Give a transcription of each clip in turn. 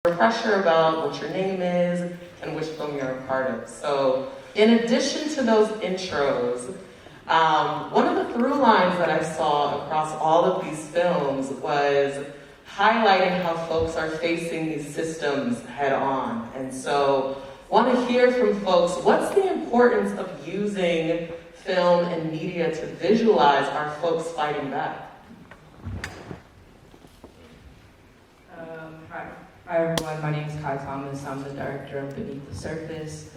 refresher about what your name is and which film you're a part of. So in addition to those intros, one of the through lines that I saw across all of these films was highlighting how folks are facing these systems head on. And so I want to hear from folks, what's the importance of using film and media to visualize our folks fighting back? Hi everyone, my name is Cai Thomas. I'm the director of Beneath the Surface,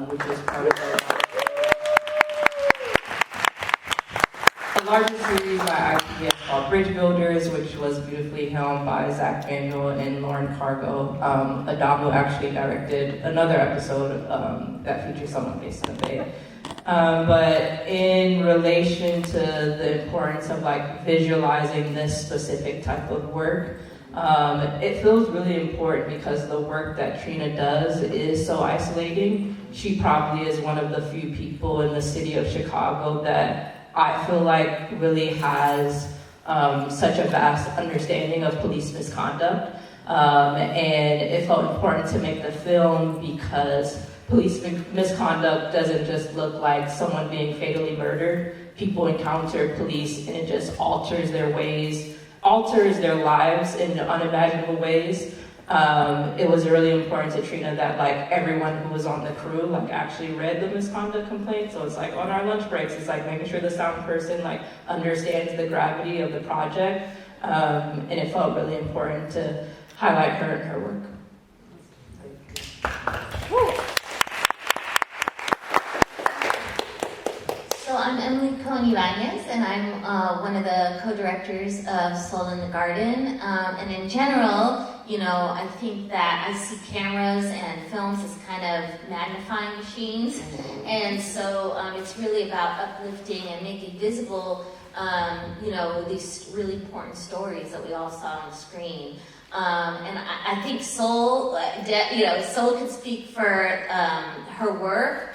which is part of the larger series by IPS called Bridge Builders, which was beautifully helmed by Zach Manuel and Lauren Cargo. Adamu actually directed another episode that features someone based in the Bay. But in relation to the importance of like visualizing this specific type of work, it feels really important because the work that Trina does is so isolating. She probably is one of the few people in the city of Chicago that I feel like really has such a vast understanding of police misconduct. And it felt important to make the film because police misconduct doesn't just look like someone being fatally murdered. People encounter police and it just alters their lives in unimaginable ways. It was really important to Trina that like everyone who was on the crew like actually read the misconduct complaint. So it's like on our lunch breaks, it's like making sure the sound person like understands the gravity of the project. And it felt really important to highlight her and her work. So I'm Cohen Ibañez, and I'm one of the co-directors of Soul in the Garden. And in general, you know, I think that I see cameras and films as kind of magnifying machines. And so it's really about uplifting and making visible, you know, these really important stories that we all saw on the screen. And I think Soul, you know, Soul could speak for her work.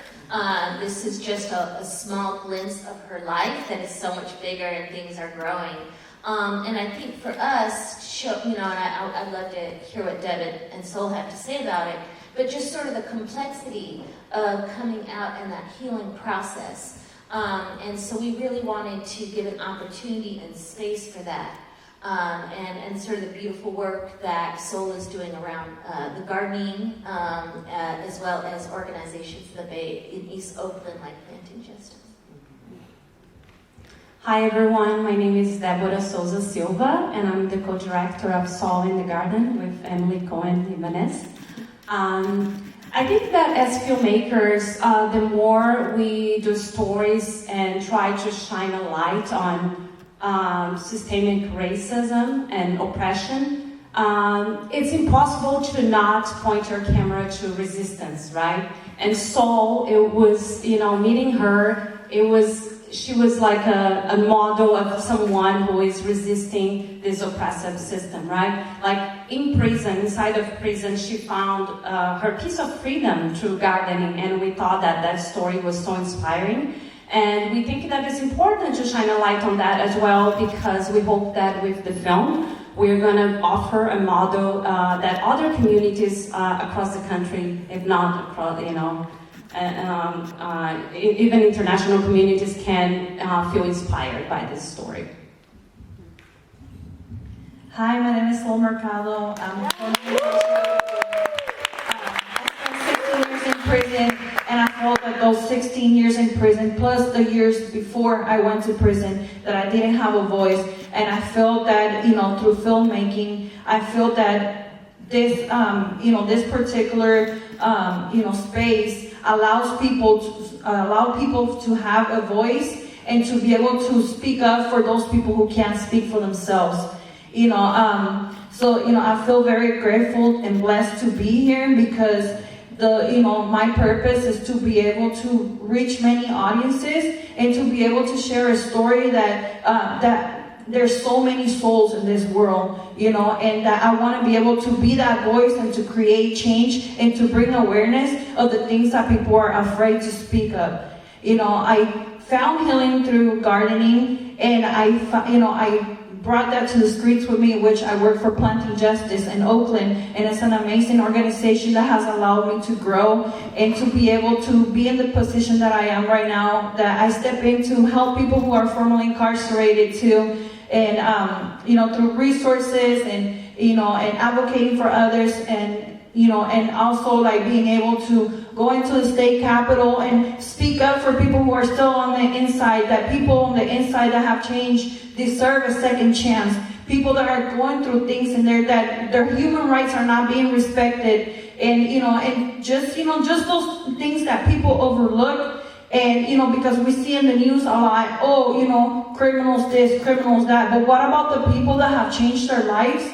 This is just a small glimpse of her life that is so much bigger and things are growing. And I think for us, you know, and I'd love to hear what Deb and Soul have to say about it, but just sort of the complexity of coming out and that healing process. And so we really wanted to give an opportunity and space for that. And sort of the beautiful work that Soul is doing around the gardening, as well as organizations in the Bay in East Oakland like Planting Justice. Hi everyone, my name is Débora Silva, and I'm the co-director of Soul in the Garden with Cohen Ibañez. I think that as filmmakers, the more we do stories and try to shine a light on systemic racism and oppression, it's impossible to not point your camera to resistance, right? And Soul, it was, you know, meeting her, she was like a model of someone who is resisting this oppressive system, right? Like in prison, inside of prison, she found her piece of freedom through gardening, and we thought that that story was so inspiring. And we think that it's important to shine a light on that as well, because we hope that with the film, we're going to offer a model that other communities across the country, if not across, you know, even international communities can feel inspired by this story. Hi, my name is Mercado. I spent 16 years in prison, and I felt that those 16 years in prison, plus the years before I went to prison, that I didn't have a voice. And I felt that, you know, through filmmaking, I feel that this, you know, this particular, you know, space allows people to have a voice and to be able to speak up for those people who can't speak for themselves. You know, so, you know, I feel very grateful and blessed to be here, because you know, my purpose is to be able to reach many audiences and to be able to share a story that that there's so many souls in this world, you know, and that I want to be able to be that voice and to create change and to bring awareness of the things that people are afraid to speak up. You know, I found healing through gardening, and I brought that to the streets with me, which I work for Planting Justice in Oakland, and it's an amazing organization that has allowed me to grow and to be able to be in the position that I am right now, that I step in to help people who are formerly incarcerated too, and through resources and and advocating for others, and and also like being able to go into the state capitol and speak up for people who are still on the inside, that people on the inside that have changed deserve a second chance. People that are going through things in there that their human rights are not being respected, and and just those things that people overlook. And because we see in the news a lot, criminals this, criminals that, but what about the people that have changed their lives?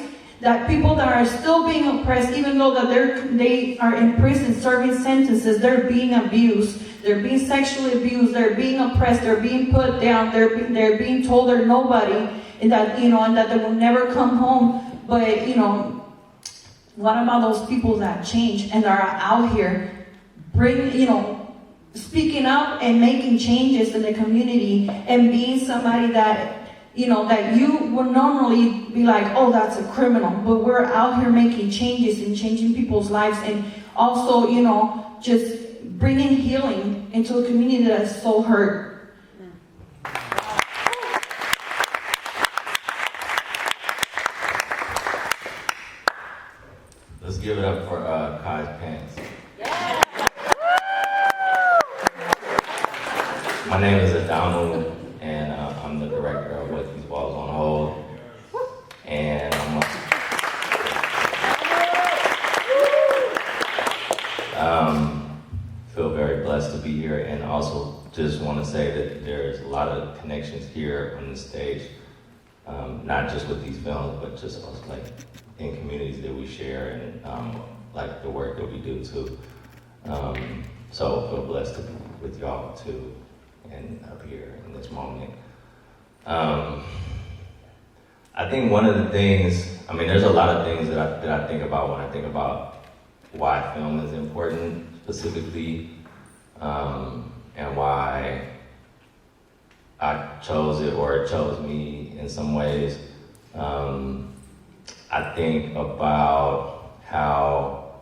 That people that are still being oppressed, even though that they are in prison serving sentences, they're being abused, they're being sexually abused, they're being oppressed, they're being put down, they're being told they're nobody, and that and that they will never come home. But what about those people that change and are out here, speaking up and making changes in the community and being somebody that that you would normally be like, oh, that's a criminal, but we're out here making changes and changing people's lives, and also, just bringing healing into a community that is so hurt. Let's give it up for Cai's pants. My name is Adamu, and I'm the director of What These Walls on Hold. And feel very blessed to be here, and also just want to say that there's a lot of connections here on the stage, not just with these films, but just also like in communities that we share, and like the work that we do too. So feel blessed to be with y'all too, and up here in this moment. I think one of the things, there's a lot of things that I think about when I think about why film is important specifically, and why I chose it or it chose me in some ways. I think about how,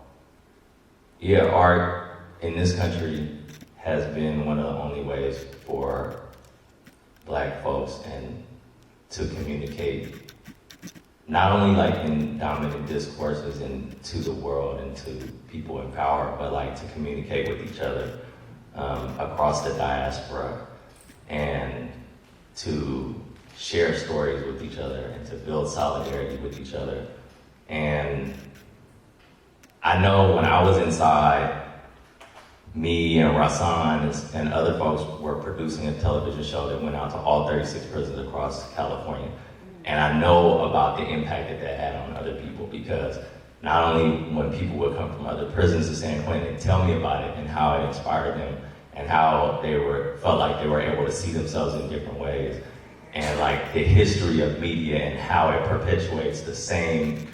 art in this country has been one of the only ways for Black folks and to communicate, not only like in dominant discourses and to the world and to people in power, but like to communicate with each other across the diaspora, and to share stories with each other and to build solidarity with each other. And I know when I was inside, me and Rahsaan and other folks were producing a television show that went out to all 36 prisons across California. And I know about the impact that had on other people, because not only when people would come from other prisons to San Quentin and tell me about it and how it inspired them and how they felt like they were able to see themselves in different ways, and like the history of media and how it perpetuates the same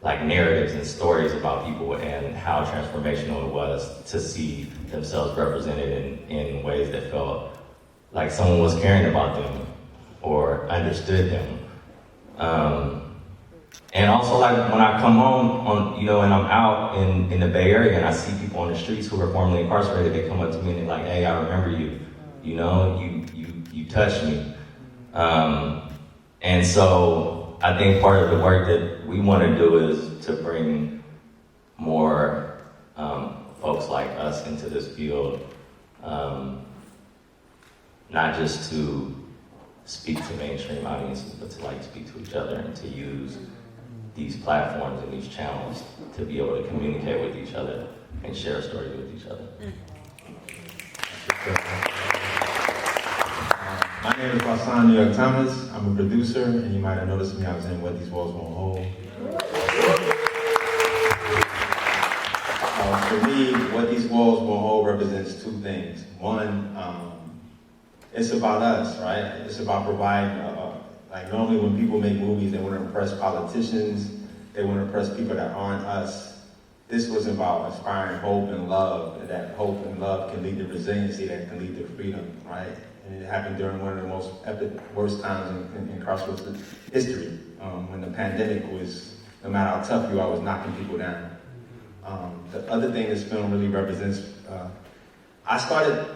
like narratives and stories about people, and how transformational it was to see themselves represented in ways that felt like someone was caring about them or understood them. And also like when I come home and I'm out in the Bay Area and I see people on the streets who are formerly incarcerated, they come up to me and they're like, hey, I remember you, you touched me. And so I think part of the work that we want to do is to bring more folks like us into this field, not just to speak to mainstream audiences, but to like speak to each other and to use these platforms and these channels to be able to communicate with each other and share stories with each other. My name is Rahsaan Thomas. I'm a producer, and you might have noticed me, I was in What These Walls Won't Hold. For me, What These Walls Won't Hold represents two things. One, it's about us, right? It's about providing, like normally when people make movies, they want to impress politicians, they want to impress people that aren't us. This was about inspiring hope and love, and that hope and love can lead to resiliency, that can lead to freedom, right? And it happened during one of the most epic, worst times in Crossroads history, when the pandemic was, no matter how tough you are, was knocking people down. The other thing this film really represents, I started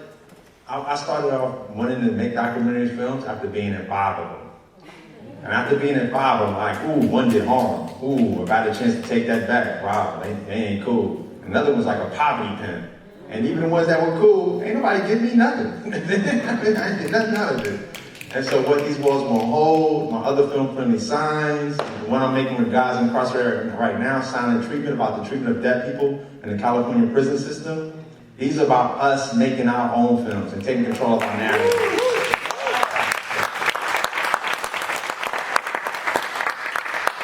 off wanting to make documentary films after being in 5 of them. And after being in 5 of them, like, ooh, one did harm. Ooh, I got a chance to take that back. Wow, they ain't cool. Another was like a poverty pimp. And even the ones that were cool, ain't nobody give me nothing. I did nothing out of it. And so what these walls won't hold, my other film, Friendly Signs, the one I'm making with guys incarcerated right now, Silent Treatment, about the treatment of dead people in the California prison system. These are about us making our own films and taking control of our narrative.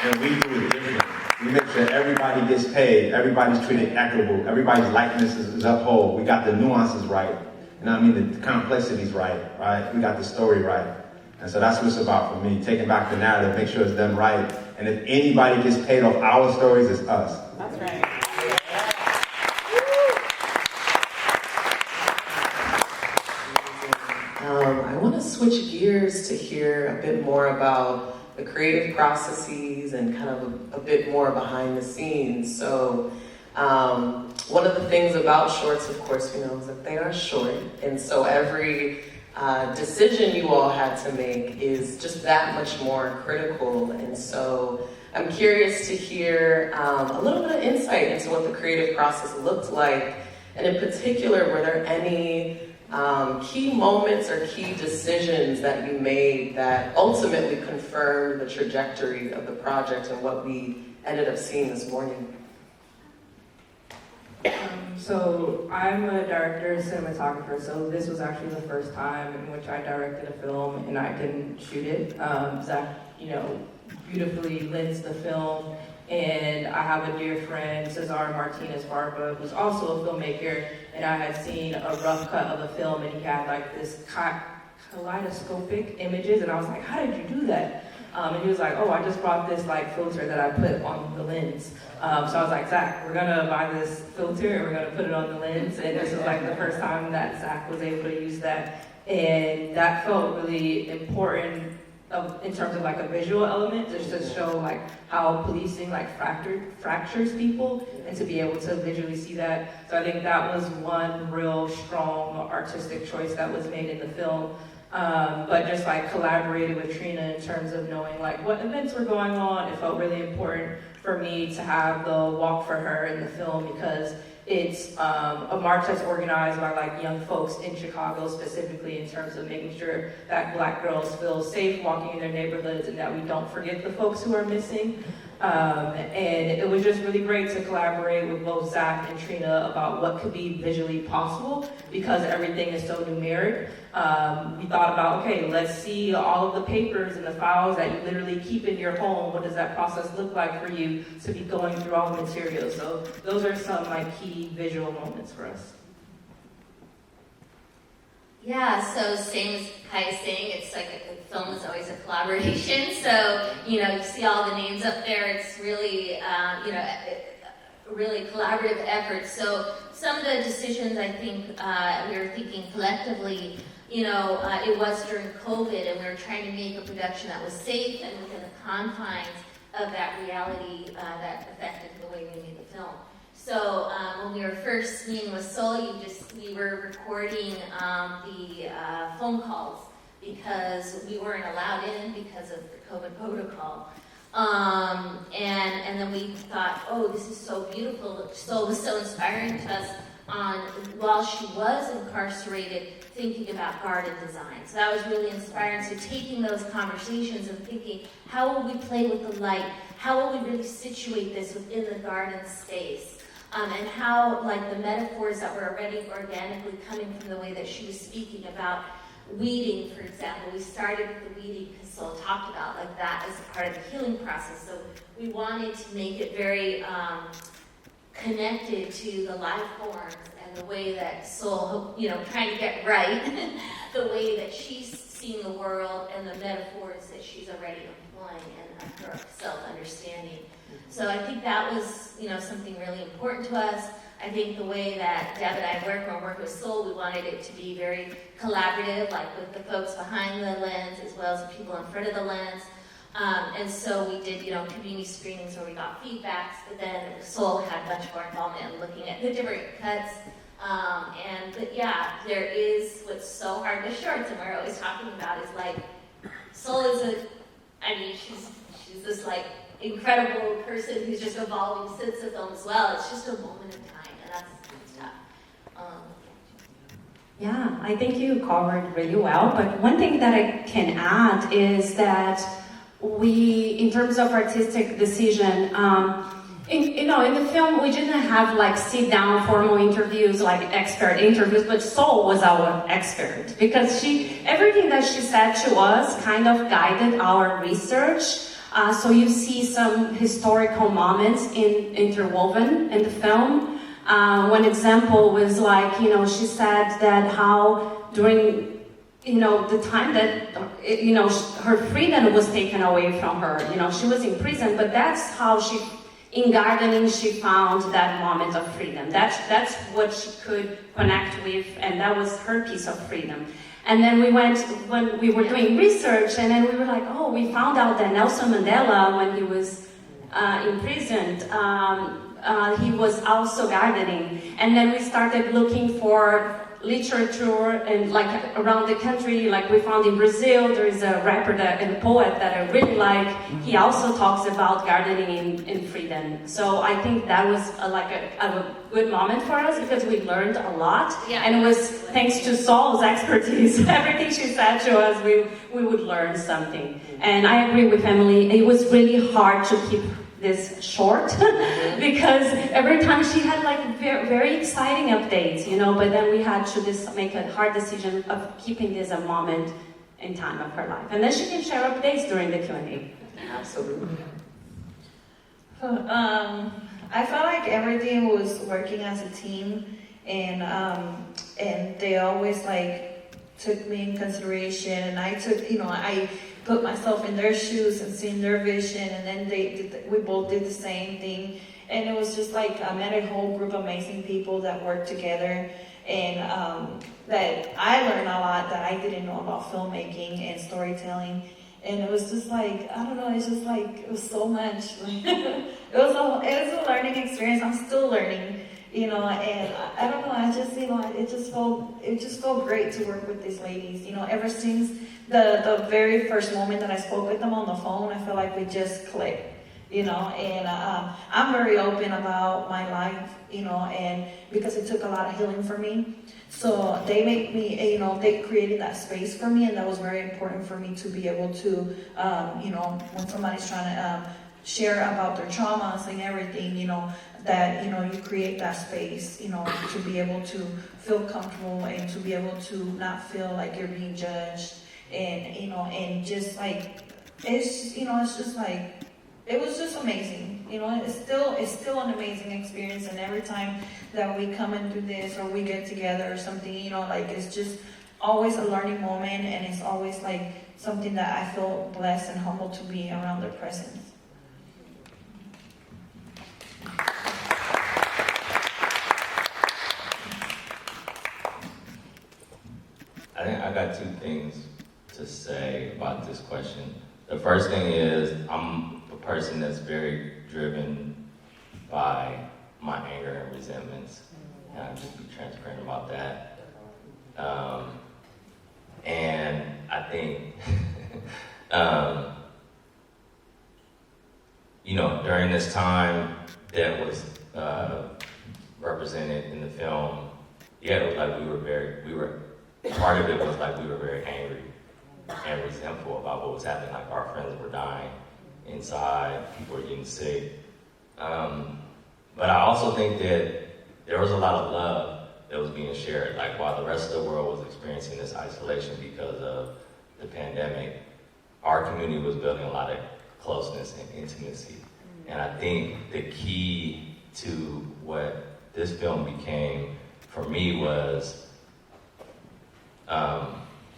And we do it differently. We make sure everybody gets paid, everybody's treated equitable, everybody's likeness is upheld. We got the nuances right. You know what I mean? The complexity's right? We got the story right. And so that's what it's about for me, taking back the narrative, make sure it's done right. And if anybody gets paid off our stories, it's us. That's right. I want to switch gears to hear a bit more about the creative processes and kind of a bit more behind the scenes. So one of the things about shorts, of course, we know is that they are short. And so every decision you all had to make is just that much more critical. And so I'm curious to hear a little bit of insight into what the creative process looked like. And in particular, were there any key moments or key decisions that you made that ultimately confirmed the trajectory of the project and what we ended up seeing this morning? So I'm a director and cinematographer, so this was actually the first time in which I directed a film and I didn't shoot it. Zach, beautifully lensed the film, and I have a dear friend, Cesar Martinez Barba, who's also a filmmaker, and I had seen a rough cut of the film, and he had like this kaleidoscopic images, and I was like, how did you do that? And he was like, oh, I just brought this like filter that I put on the lens. So I was like, Zach, we're gonna buy this filter and we're gonna put it on the lens. And this was like the first time that Zach was able to use that. And that felt really important in terms of like a visual element, just to show like how policing like fractures people and to be able to visually see that. So I think that was one real strong artistic choice that was made in the film. But just like collaborated with Trina in terms of knowing like what events were going on. It felt really important for me to have the walk for her in the film because it's a march that's organized by like young folks in Chicago specifically in terms of making sure that Black girls feel safe walking in their neighborhoods and that we don't forget the folks who are missing. And it was just really great to collaborate with both Zach and Trina about what could be visually possible because everything is so numeric. We thought about, okay, let's see all of the papers and the files that you literally keep in your home. What does that process look like for you to be going through all the materials? So those are some like key visual moments for us. Yeah, so same as Cai saying, it's like a film is always a collaboration. So, you see all the names up there. It's really, really collaborative effort. So some of the decisions I think we were thinking collectively, it was during COVID and we were trying to make a production that was safe and within the confines of that reality that affected the way we made the film. So when we were first meeting with Sol, we were recording the phone calls because we weren't allowed in because of the COVID protocol. And then we thought, oh, this is so beautiful. Sol was so inspiring to us while she was incarcerated, thinking about garden design. So that was really inspiring. So taking those conversations and thinking, how will we play with the light? How will we really situate this within the garden space? And how, like, the metaphors that were already organically coming from the way that she was speaking about weeding, for example. We started with the weeding because Sol talked about like that as a part of the healing process. So we wanted to make it very connected to the life forms and the way that Sol, trying to get right, the way that she seeing the world and the metaphors that she's already employing and her self-understanding. So I think that was, something really important to us. I think the way that Deb and I work, when we work with Soul, we wanted it to be very collaborative, like with the folks behind the lens as well as the people in front of the lens. And so we did, community screenings where we got feedbacks, but then Soul had much more involvement in looking at the different cuts. But yeah, there is what's so hard with shorts, and we're always talking about is like, Soul is she's this like incredible person who's just evolving since the film as well. It's just a moment in time, and that's tough. Yeah, I think you covered really well, but one thing that I can add is that we, in terms of artistic decision, in the film, we didn't have like sit-down formal interviews, like expert interviews, but Soul was our expert because everything that she said to us kind of guided our research. So you see some historical moments interwoven in the film. One example was like, she said that how during the time that, her freedom was taken away from her. She was in prison, but that's how in gardening, she found that moment of freedom. That's what she could connect with, and that was her piece of freedom. And then when we were doing research, and then we were like, oh, we found out that Nelson Mandela, when he was imprisoned, he was also gardening. And then we started looking for literature and like around the country, like we found in Brazil, there is a rapper and a poet that I really like. He also talks about gardening in freedom. So I think that was a good moment for us because we learned a lot. Yeah. And it was thanks to Saul's expertise. Everything she said to us, we would learn something. And I agree with Emily, it was really hard to keep this short because every time she had like very exciting updates, but then we had to make a hard decision of keeping this a moment in time of her life. And then she can share updates during the Q&A. Absolutely. I felt like everything was working as a team, and they always like took me in consideration, and I took, I put myself in their shoes and seeing their vision, and then we both did the same thing, and it was just like I met a whole group of amazing people that worked together, and that I learned a lot that I didn't know about filmmaking and storytelling, and it was just like, I don't know, it's just like, it was so much, it was a learning experience. I'm still learning, and I don't know, I just, it just felt great to work with these ladies, ever since the very first moment that I spoke with them on the phone, I feel like we just clicked, and I'm very open about my life, and because it took a lot of healing for me, so they make me, they created that space for me, and that was very important for me to be able to, when somebody's trying to share about their traumas and everything, that, you create that space, to be able to feel comfortable and to be able to not feel like you're being judged. And, and just like, it's just like, it was just amazing. It's still an amazing experience. And every time that we come and do this or we get together or something, it's just always a learning moment. And it's always like something that I feel blessed and humbled to be around their presence. I think I got two things to say about this question. The first thing is, I'm a person that's very driven by my anger and resentments. And I'll just be transparent about that. And I think, during this time that was represented in the film, it was like part of it was like we were very angry and resentful about what was happening. Like our friends were dying inside, people were getting sick. But I also think that there was a lot of love that was being shared. Like while the rest of the world was experiencing this isolation because of the pandemic, our community was building a lot of closeness and intimacy. And I think the key to what this film became for me was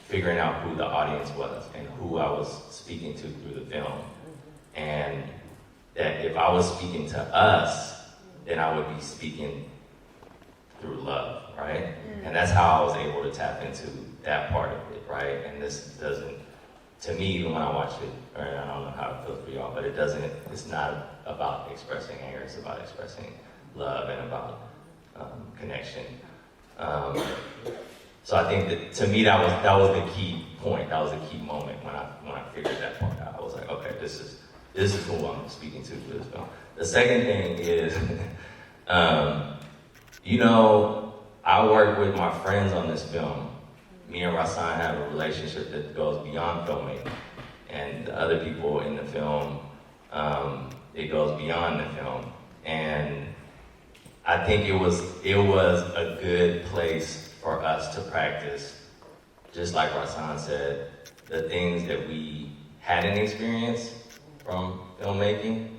figuring out who the audience was and who I was speaking to through the film. And that if I was speaking to us, then I would be speaking through love, right? And that's how I was able to tap into that part of it, right? And this doesn't, to me, even when I watch it, or I don't know how it feels for y'all, but it's not about expressing anger, it's about expressing love and about connection. So I think that, to me, that was the key point, that was the key moment when I figured that part out. I was like, okay, this is who I'm speaking to for this film. The second thing is, you know, I work with my friends on this film. Me and Rahsaan have a relationship that goes beyond filmmaking. And the other people in the film, it goes beyond the film. And I think it was a good place for us to practice, just like Rahsaan said, the things that we hadn't experienced from filmmaking,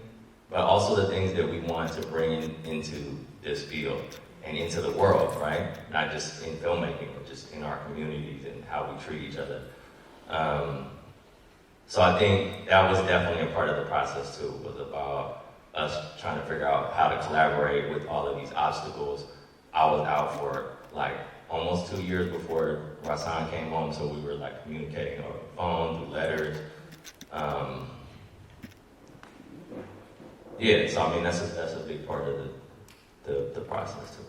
but also the things that we want to bring into this field and into the world, right? Not just in filmmaking, but just in our communities and how we treat each other. So I think that was definitely a part of the process too, was about us trying to figure out how to collaborate with all of these obstacles. I was out for like almost 2 years before Rahsaan came home, so we were like communicating over the phone, through letters. Yeah, so I mean that's a big part of the process too.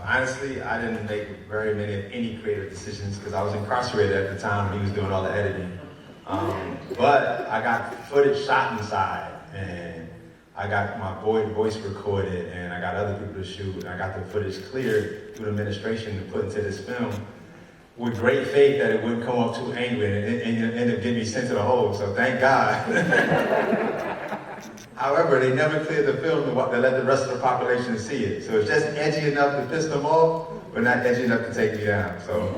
Honestly, I didn't make any creative decisions because I was incarcerated at the time when he was doing all the editing. But I got footage shot inside, and I got my voice recorded, and I got other people to shoot, and I got the footage cleared through the administration to put into this film with great faith that it wouldn't come off too angry and it ended up getting me sent to the hole, so thank God. However, they never cleared the film to let the rest of the population see it. So it's just edgy enough to piss them off, but not edgy enough to take me down. So.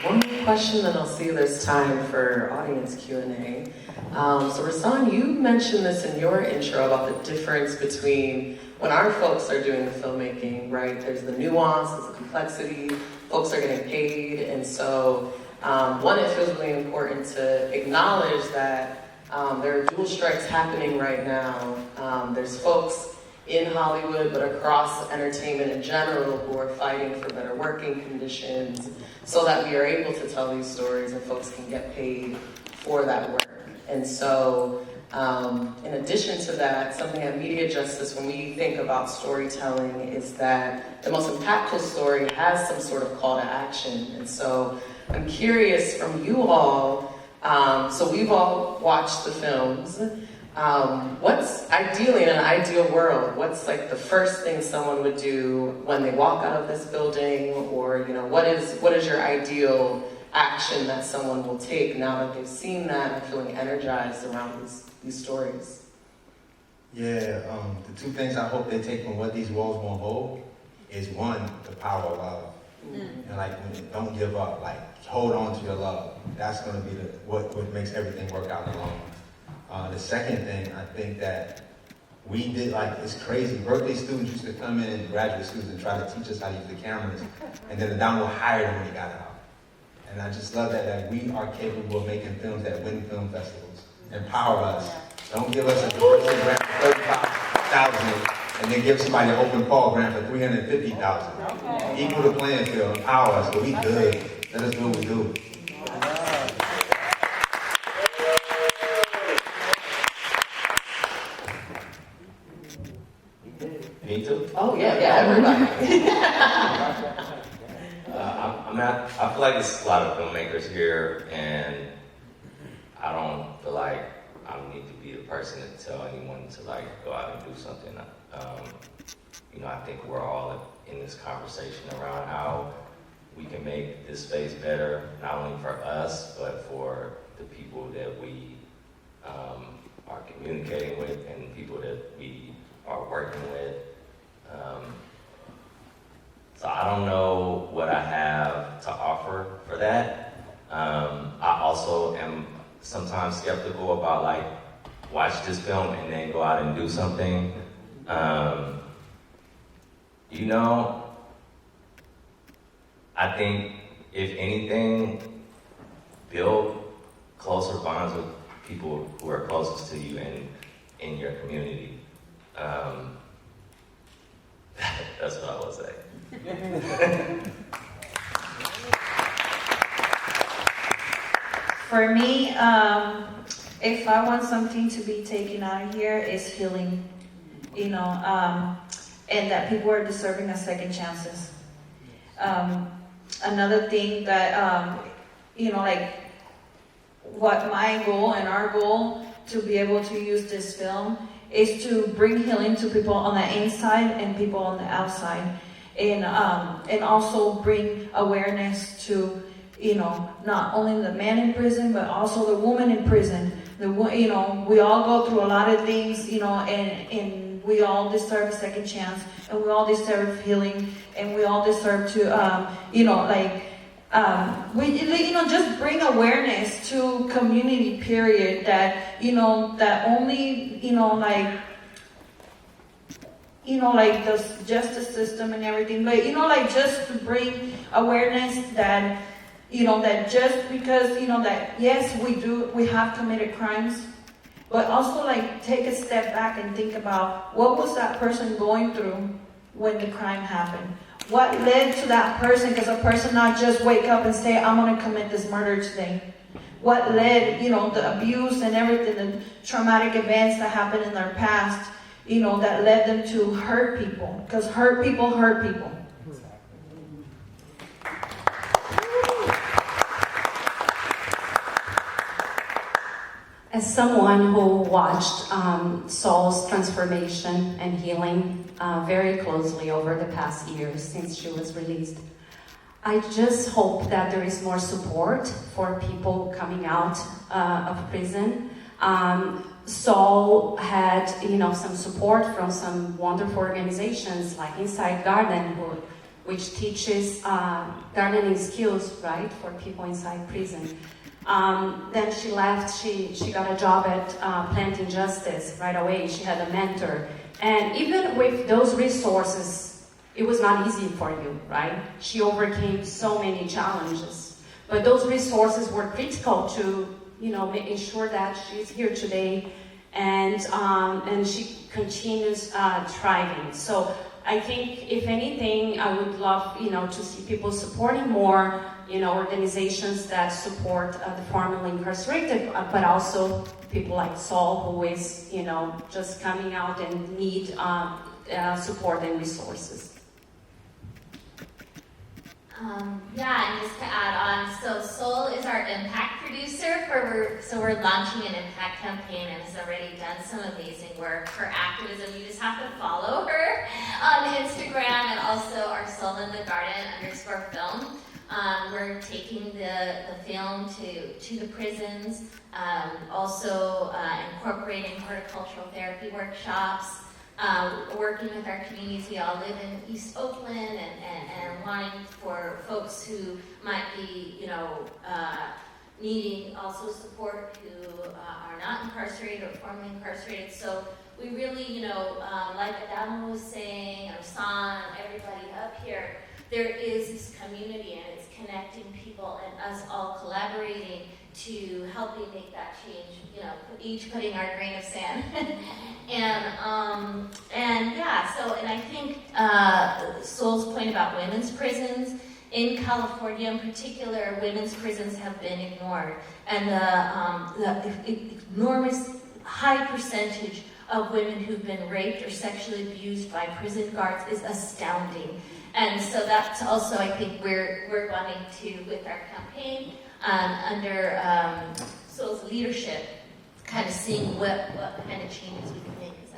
One more question, then I'll see if there's time for audience Q&A. So Rahsaan, you mentioned this in your intro about the difference between when our folks are doing the filmmaking, right? There's the nuance, there's the complexity, folks are getting paid, and so it feels really important to acknowledge that there are dual strikes happening right now. There's folks in Hollywood, but across entertainment in general, who are fighting for better working conditions so that we are able to tell these stories and folks can get paid for that work. And so, in addition to that, something at MediaJustice, when we think about storytelling, is that the most impactful story has some sort of call to action. And so, I'm curious from you all, so we've all watched the films. What's ideally, in an ideal world, what's like the first thing someone would do when they walk out of this building, or what is your ideal action that someone will take now that they've seen that and feeling energized around these stories? Yeah, the two things I hope they take from what these walls won't hold is one, the power of love. And like, don't give up, like hold on to your love. That's gonna be what makes everything work out in the long run. The second thing, I think that we did, like, it's crazy. Berkeley students used to come in, graduate students, and try to teach us how to use the cameras, and then Adamu hired them when he got out. And I just love that we are capable of making films that win film festivals. Empower us. Don't give us a diversity grant for $35,000 and then give somebody an open call grant for $350,000. Equal the playing field. Empower us, but we good. Let us do what we do. Me too? Oh yeah, everybody. I feel like there's a lot of filmmakers here, and I don't feel like I need to be the person to tell anyone to like go out and do something. I think we're all in this conversation around how we can make this space better, not only for us, but for the people that we are communicating with and people that we are working with. So I don't know what I have to offer for that. I also am sometimes skeptical about like, watch this film and then go out and do something. You know, I think if anything, build closer bonds with people who are closest to you and in your community. That's what I would say. For me, if I want something to be taken out of here, is healing, and that people are deserving of second chances. Another thing that, like what my goal and our goal to be able to use this film is to bring healing to people on the inside and people on the outside, and also bring awareness to, not only the man in prison, but also the woman in prison. We all go through a lot of things, and we all deserve a second chance, and we all deserve healing, and we all deserve to, just bring awareness to community, period, that, that only, the justice system and everything, but, just to bring awareness that, that just because, that yes, we have committed crimes, but also take a step back and think about what was that person going through when the crime happened. What led to that person? Because a person not just wake up and say, I'm going to commit this murder today. What led, the abuse and everything, the traumatic events that happened in their past, that led them to hurt people. Because hurt people hurt people. As someone who watched Saul's transformation and healing very closely over the past years since she was released, I just hope that there is more support for people coming out of prison. Saul had, some support from some wonderful organizations like Inside Garden, which teaches gardening skills, right, for people inside prison. Then she left, she got a job at Planting Justice right away. She had a mentor. And even with those resources, it was not easy for you, right? She overcame so many challenges. But those resources were critical to, making sure that she's here today and she continues thriving. So I think, if anything, I would love, to see people supporting more, organizations that support the formerly incarcerated, but also people like Saul, who is, just coming out and need support and resources. And just to add on, so Sol is our impact producer we're launching an impact campaign and has already done some amazing work for activism. You just have to follow her on Instagram and also our Sol in the Garden _film. We're taking the film to the prisons, also incorporating horticultural therapy workshops, working with our communities. We all live in East Oakland and wanting for folks who might be, needing also support who are not incarcerated or formerly incarcerated. So we really, like Adamu was saying, Rahsaan, everybody up here, there is this community and it's connecting people and us all collaborating to helping make that change, each putting our grain of sand. and I think Sol's point about women's prisons, in California in particular, women's prisons have been ignored. And the enormous high percentage of women who've been raped or sexually abused by prison guards is astounding. And so that's also, I think, we're wanting to, with our campaign, under Sol's leadership, kind of seeing what kind of changes we can make as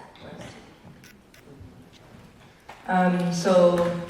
activists. So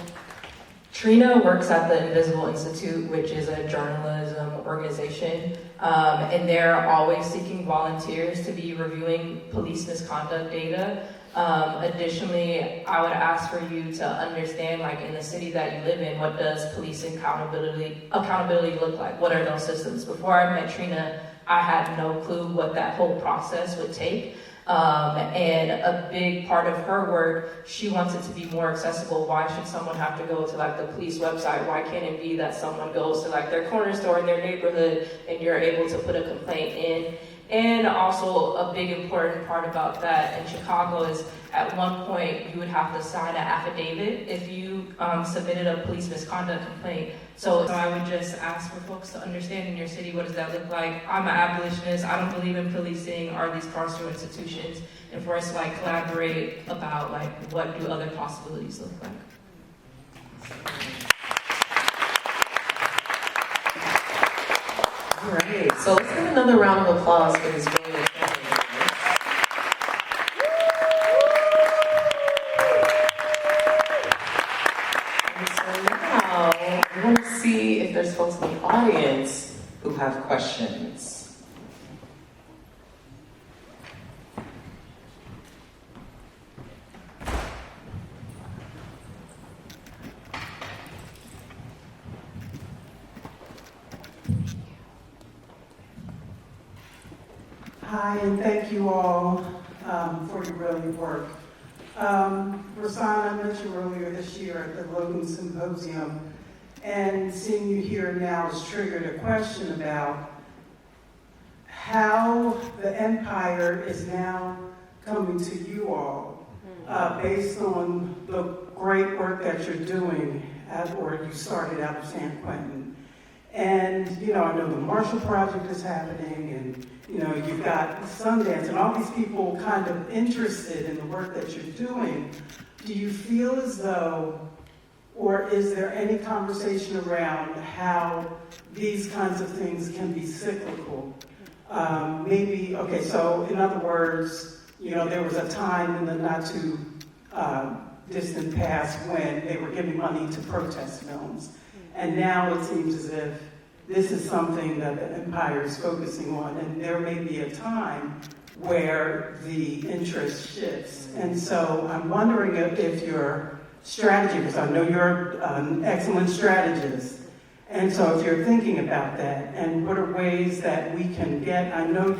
Trina works at the Invisible Institute, which is a journalism organization, and they're always seeking volunteers to be reviewing police misconduct data. Additionally, I would ask for you to understand, in the city that you live in, what does police accountability look like? What are those systems? Before I met Trina, I had no clue what that whole process would take. And a big part of her work, she wants it to be more accessible. Why should someone have to go to like the police website? Why can't it be that someone goes to like their corner store in their neighborhood and you're able to put a complaint in? And also a big important part about that in Chicago is at one point you would have to sign an affidavit if you submitted a police misconduct complaint. So I would just ask for folks to understand in your city, what does that look like? I'm an abolitionist, I don't believe in policing or these carceral institutions, and for us to like collaborate about like what do other possibilities look like. All right, so let's give another round of applause for these brilliant candidates. And so now, I want to see if there's folks in the audience who have questions. Hi, and thank you all for your brilliant work. Rahsaan, I met you earlier this year at the Logan Symposium, and seeing you here now has triggered a question about how the empire is now coming to you all based on the great work that you're doing or you started out of San Quentin. And, I know the Marshall Project is happening, and, you've got Sundance, and all these people kind of interested in the work that you're doing. Do you feel as though, or is there any conversation around how these kinds of things can be cyclical? So in other words, there was a time in the not too distant past when they were giving money to protest films. And now it seems as if this is something that the empire is focusing on, and there may be a time where the interest shifts. And so I'm wondering if your strategy, because I know you're an excellent strategist, and so if you're thinking about that, and what are ways that we can get, I know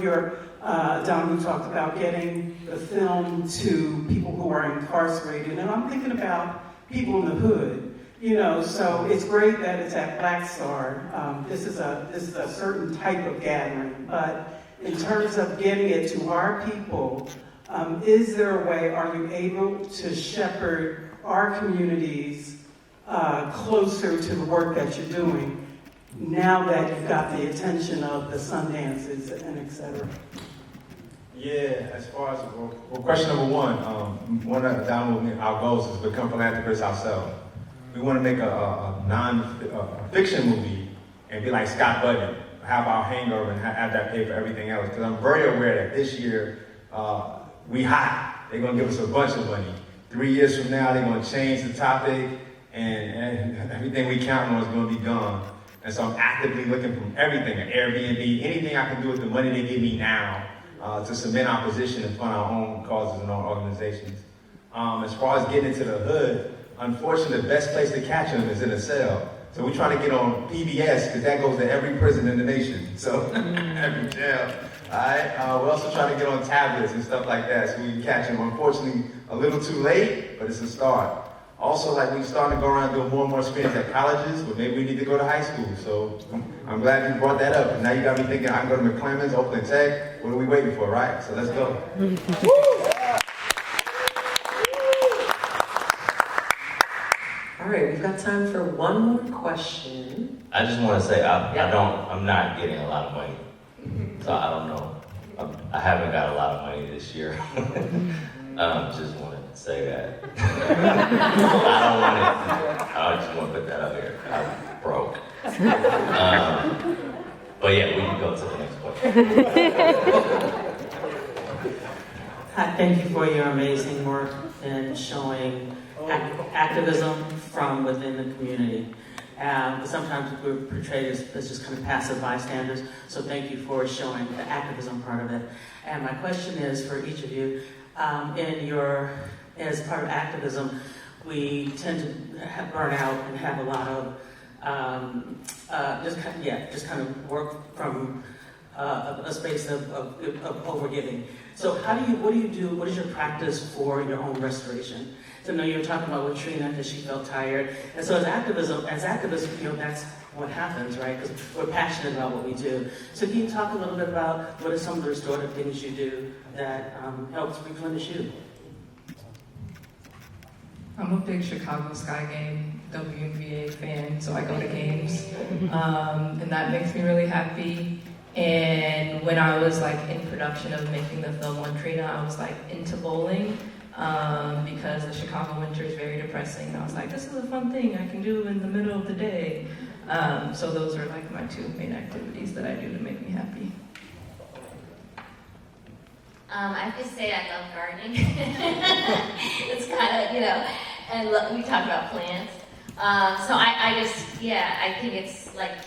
Adamu talked about getting the film to people who are incarcerated, and I'm thinking about people in the hood. So it's great that it's at BlackStar. This is a certain type of gathering, but in terms of getting it to our people, is there a way, are you able to shepherd our communities closer to the work that you're doing now that you've got the attention of the Sundances and et cetera? Yeah, as far as, question number one of our goals is to become philanthropists ourselves. We want to make a non-fiction movie and be like Scott Budden, have our hangover and have that pay for everything else. Because I'm very aware that this year, we hot. They're going to give us a bunch of money. 3 years from now, they're going to change the topic, and everything we count on is going to be gone. And so I'm actively looking for everything, an Airbnb, anything I can do with the money they give me now to cement our position and fund our own causes and our organizations. As far as getting into the hood, unfortunately, the best place to catch them is in a cell. So we're trying to get on PBS, because that goes to every prison in the nation. So, every jail. All right? We're also trying to get on tablets and stuff like that, so we can catch them. Unfortunately, a little too late, but it's a start. Also, we're starting to go around doing more and more screenings at colleges, but maybe we need to go to high school. So I'm glad you brought that up. Now you got me thinking I can go to McClemens, Oakland Tech. What are we waiting for, right? So let's go. All right, we've got time for one more question. I just want to say I'm not getting a lot of money, so I don't know. I haven't got a lot of money this year. Just want to say that. I don't want it. I just want to put that out here. I'm broke. But yeah, we can go to the next question. Hi, thank you for your amazing work in showing activism from within the community. Sometimes we're portrayed as just kind of passive bystanders, so thank you for showing the activism part of it. And my question is for each of you, as part of activism, we tend to burn out and have a lot of just kind of work from a space of overgiving. So what is your practice for your own restoration? So I know you were talking about with Trina because she felt tired. And so as activists, you know, that's what happens, right? Because we're passionate about what we do. So can you talk a little bit about what are some of the restorative things you do that helps replenish you? I'm a big Chicago Sky Game WNBA fan, so I go to games, and that makes me really happy. And when I was like in production of making the film on Trina, I was like into bowling because the Chicago winter is very depressing. And I was like, this is a fun thing I can do in the middle of the day. So those are like my two main activities that I do to make me happy. I have to say I love gardening. It's kind of, you know, and look, we talk about plants. So I think it's like,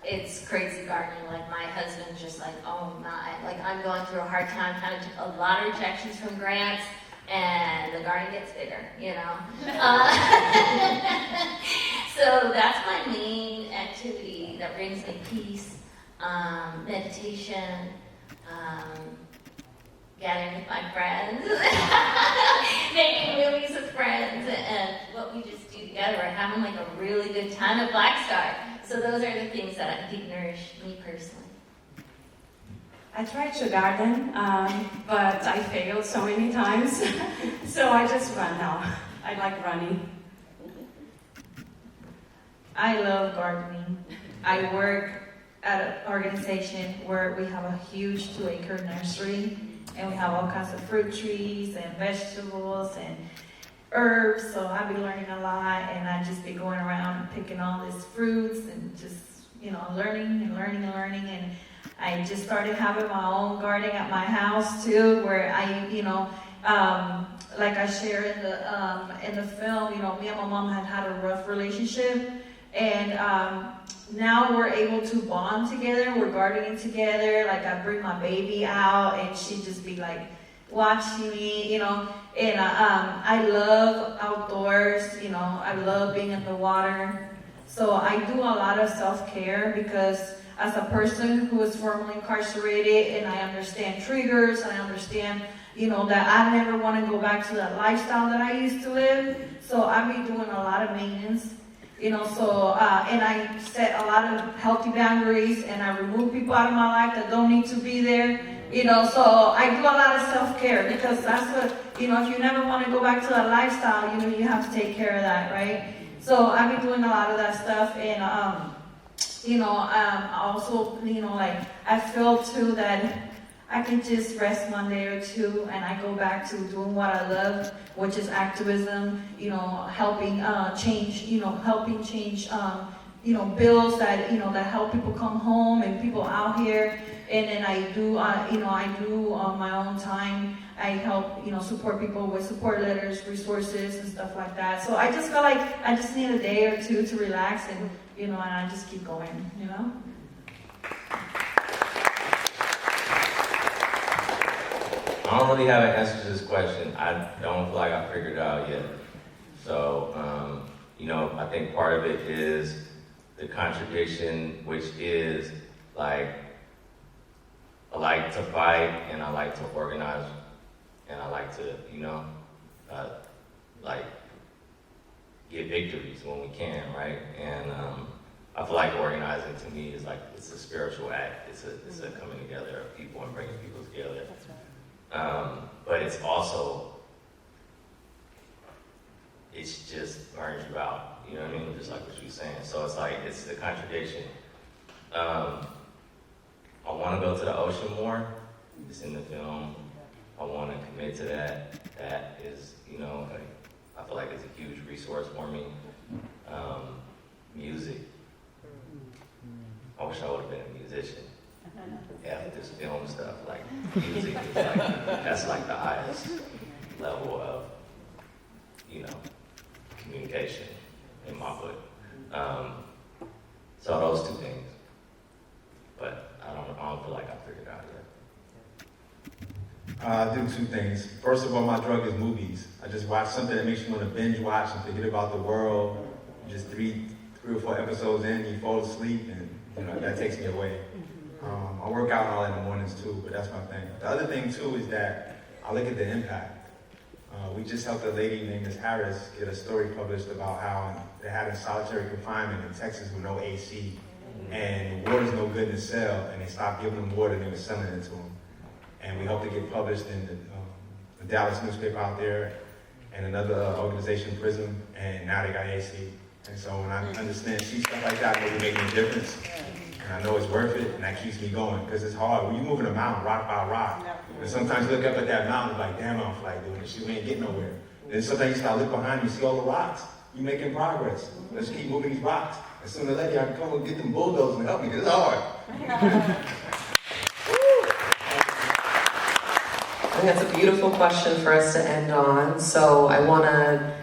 it's crazy gardening. Like my husband's just like, oh my, like I'm going through a hard time, kind of a lot of rejections from grants, and the garden gets bigger, you know. So that's my main activity that brings me peace, meditation, gathering with my friends, making movies with friends, and what we just do together. We're having like a really good time at BlackStar. So those are the things that I think nourish me personally. I tried to garden, but I failed so many times. So I just run now. I like running. I love gardening. I work at an organization where we have a huge 2-acre nursery, and we have all kinds of fruit trees and vegetables and herbs. So I be learning a lot, and I just be going around and picking all these fruits and just, you know, learning. And I just started having my own garden at my house too, where I, you know, like I share in the film, you know, me and my mom had a rough relationship, and now we're able to bond together. We're gardening together. Like I bring my baby out, and she just be like watching me, you know. And I love outdoors. You know, I love being in the water. So I do a lot of self-care because as a person who is formerly incarcerated, and I understand triggers, I understand, you know, that I never want to go back to that lifestyle that I used to live. So I be doing a lot of maintenance, you know, so, and I set a lot of healthy boundaries, and I remove people out of my life that don't need to be there, you know, so I do a lot of self-care because that's what, you know, if you never want to go back to that lifestyle, you know, you have to take care of that, right? So I be doing a lot of that stuff, and, you know, also, you know, like, I feel too that I can just rest one day or two, and I go back to doing what I love, which is activism, you know, helping change, you know, bills that, you know, that help people come home and people out here. And then I do, you know, I do on my own time, I help, you know, support people with support letters, resources, and stuff like that. So I just feel like I just need a day or two to relax, and, you know, and I just keep going, you know? I don't really have an answer to this question. I don't feel like I figured it out yet. So, you know, I think part of it is the contradiction, which is like, I like to fight, and I like to organize, and I like to, you know, like get victories when we can, right? And I feel like organizing to me is like, it's a spiritual act. It's a coming together of people and bringing people together. That's right. But it's also, it's just burns you out, you know what I mean? Just like what you were saying. So it's like, it's the contradiction. I want to go to the ocean more. It's in the film. I want to commit to that. That is, you know, I feel like it's a huge resource for me. Music. I wish I would have been a musician. Yeah, this film stuff, like music is like, that's like the highest level of, you know, communication in my book. So those two things. But I don't feel like I figured it out yet. I do two things. First of all, my drug is movies. I just watch something that makes you want to binge watch and forget about the world. Just three or four episodes in, you fall asleep, and, you know, that takes me away. I work out and all in the mornings too, but that's my thing. The other thing too is that I look at the impact. We just helped a lady named Ms. Harris get a story published about how they had in solitary confinement in Texas with no AC, and water's no good in the cell, and they stopped giving them water and they were selling it to them. And we helped it get published in the Dallas newspaper out there, and another organization, Prism, and now they got AC. And so when I understand, see stuff like that, maybe making a difference, and I know it's worth it, and that keeps me going, because it's hard. When you're moving a mountain rock by rock, and sometimes you look up at that mountain like, damn, I'm like doing this shit, we ain't getting nowhere. And sometimes you start to look behind you, see all the rocks. You're making progress. Let's keep moving these rocks. And sooner or later, I can come and get them bulldozers and help me, because it's hard. I think that's a beautiful question for us to end on. So I want to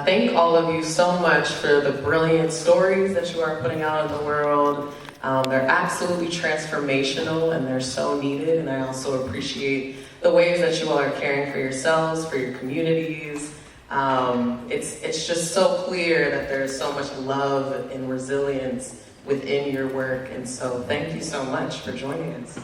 thank all of you so much for the brilliant stories that you are putting out in the world. They're absolutely transformational and they're so needed. And I also appreciate the ways that you all are caring for yourselves, for your communities. It's just so clear that there's so much love and resilience within your work. And so thank you so much for joining us.